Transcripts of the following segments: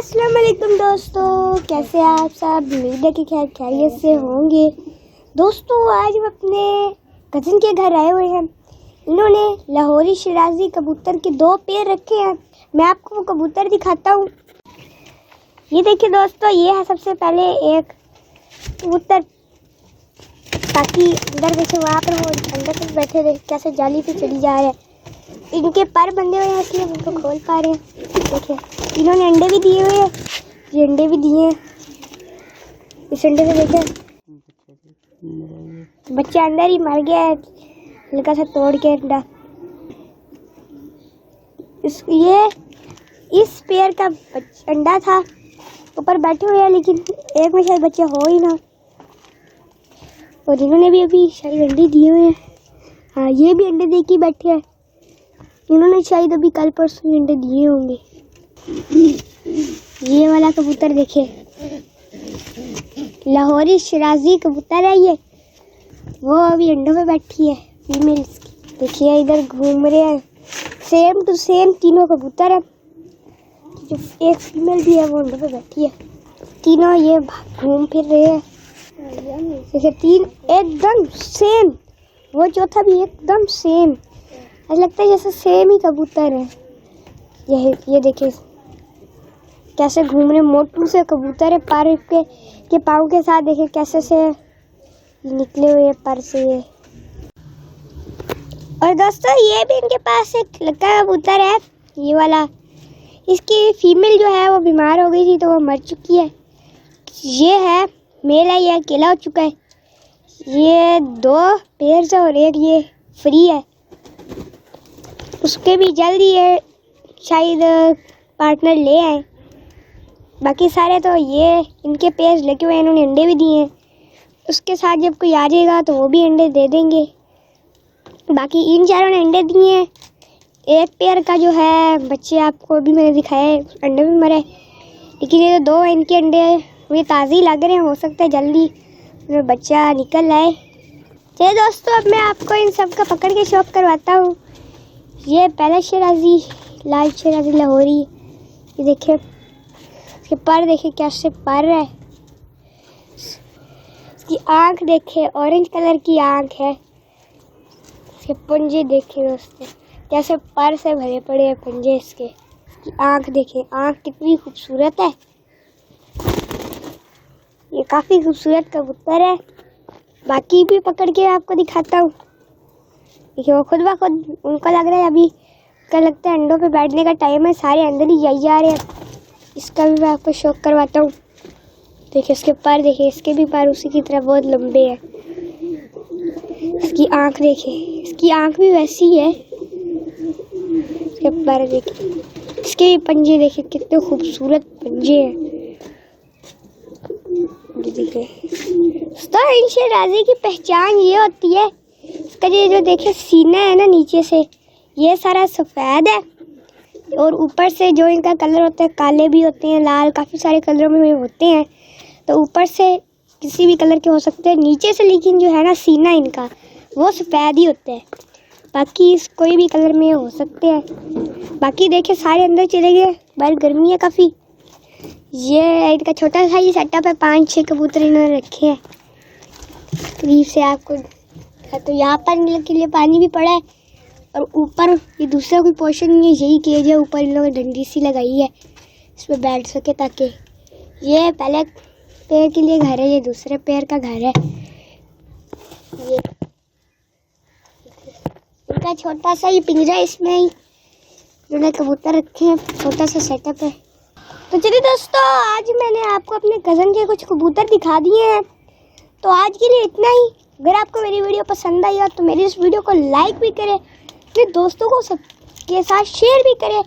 अस्सलाम वालेकुम दोस्तों, कैसे हैं आप सब। उम्मीद है कि खैरियत से होंगे। दोस्तों आज हम अपने कज़न के घर आए हुए हैं। इन्होंने लाहौरी शिराजी कबूतर के 2 पेड़ रखे हैं। मैं आपको वो कबूतर दिखाता हूँ। ये देखिए दोस्तों, ये है सबसे पहले एक कबूतर। ताकि अंदर देखे, वहाँ पर वो अंदर तक बैठे रहे, कैसे जाली पे चली जा रहे हैं। इनके पर बंधे हुए हैं इसलिए उनको खोल पा रहे हैं। देखिए इन्होंने अंडे भी दिए हुए हैं, ये अंडे भी दिए हैं। इस अंडे से देखे बच्चा अंदर ही मर गया है, हल्का सा तोड़ के अंडा। इस पेड़ का अंडा था, ऊपर बैठे हुए हैं, लेकिन एक में शायद बच्चे हो ही ना। और इन्होंने भी अभी शायद अंडे दिए हुए हैं। हाँ, ये भी अंडे दे के बैठे हैं। इन्होंने शायद अभी कल परसों अंडे दिए होंगे। ये वाला कबूतर देखिए, लाहौरी शिराजी कबूतर है ये। वो अभी अंडों पे बैठी है, फीमेल। देखिए इधर घूम रहे हैं, सेम टू सेम तीनों कबूतर है। जो एक फीमेल भी है वो अंडों पे बैठी है। तीनों ये घूम फिर रहे हैं। देखिए 3 एकदम सेम, वो चौथा भी एकदम सेम। ऐसा लगता है जैसे सेम ही कबूतर है। ये देखिए कैसे घूम रहे, मोटू से कबूतर है। पर के पाँव के साथ देखिए कैसे से निकले हुए पर से ये। और दोस्तों ये भी इनके पास एक लड़का कबूतर है, ये वाला। इसकी फीमेल जो है वो बीमार हो गई थी तो वो मर चुकी है। ये है मेल है, ये अकेला हो चुका है। ये 2 पेयर्स है और एक ये फ्री है। उसके भी जल्द ही शायद पार्टनर ले आए। बाकी सारे तो ये इनके पेयर्स लेके हुए हैं, इन्होंने अंडे भी दिए हैं। उसके साथ जब कोई आ जाएगा तो वो भी अंडे दे देंगे। बाकी इन चारों ने अंडे दिए हैं। एक पेयर का जो है बच्चे आपको अभी मैंने दिखाए, अंडे भी मरे। लेकिन ये तो 2 इनके अंडे मुझे ताज़े लग रहे हैं, हो सकता है जल्दी उनमें बच्चा निकल आए। चलिए दोस्तों, अब मैं आपको इन सब का पकड़ के शौक करवाता हूँ। ये पहला शिराजी, लाल शिराजी लाहौरी। ये देखिए इसके पर देखिए कैसे पर है। इसकी आँख देखिए, ऑरेंज कलर की आँख है। इसके पंजे देखिए दोस्तों, कैसे पर से भरे पड़े हैं पंजे इसके। इसकी आँख देखिए, आँख कितनी खूबसूरत है। ये काफ़ी खूबसूरत कबूतर है। बाकी भी पकड़ के आपको दिखाता हूँ। देखिए वो खुद ब खुद उनको लग रहा है अभी क्या लगता है अंडों पे बैठने का टाइम है, सारे अंदर ही जाई जा रहे हैं। इसका भी मैं आपको शौक करवाता हूँ। देखिए इसके पर देखिए, इसके भी पर उसी की तरह बहुत लंबे हैं। इसकी आँख देखिए, इसकी आँख भी वैसी है। इसके पर देखिए, इसके भी पंजे देखिए कितने खूबसूरत पंजे हैं। देखिए तो इन शिराजी की पहचान ये होती है, इसका जो देखिए सीना है ना, नीचे से ये सारा सफ़ेद है। और ऊपर से जो इनका कलर होता है, काले भी होते हैं, लाल, काफ़ी सारे कलरों में होते हैं। तो ऊपर से किसी भी कलर के हो सकते हैं, नीचे से लेकिन जो है ना सीना इनका वो सफ़ेद ही होता है। बाकी कोई भी कलर में हो सकते हैं। बाकी देखिए सारे अंदर चले गए, बाहर गर्मी है काफ़ी। ये इनका छोटा सा ही सेटअप है, 5-6 कबूतर इन्होंने रखे हैं। करीब से आपको तो यहाँ पर के लिए पानी भी पड़ा है। और ऊपर ये दूसरा कोई पोर्शन नहीं है, यही केज है। ऊपर इन लोगों ने डंडी सी लगाई है, इस पर बैठ सके ताकि। ये पहले पेड़ के लिए घर है, ये दूसरे पेड़ का घर है। ये इनका छोटा सा ही पिंजरा, इसमें ही इन्होंने कबूतर रखे हैं, छोटा सा सेटअप है। तो चलिए दोस्तों, आज मैंने आपको अपने कज़न के कुछ कबूतर दिखा दिए हैं। तो आज के लिए इतना ही। अगर आपको मेरी वीडियो पसंद आई हो तो मेरी इस वीडियो को लाइक भी करें, अपने दोस्तों को सबके साथ शेयर भी करें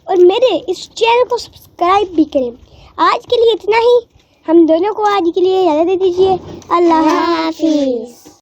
और मेरे इस चैनल को सब्सक्राइब भी करें। आज के लिए इतना ही। हम दोनों को आज के लिए इजाज़त दे दीजिए। अल्लाह हाफिज़।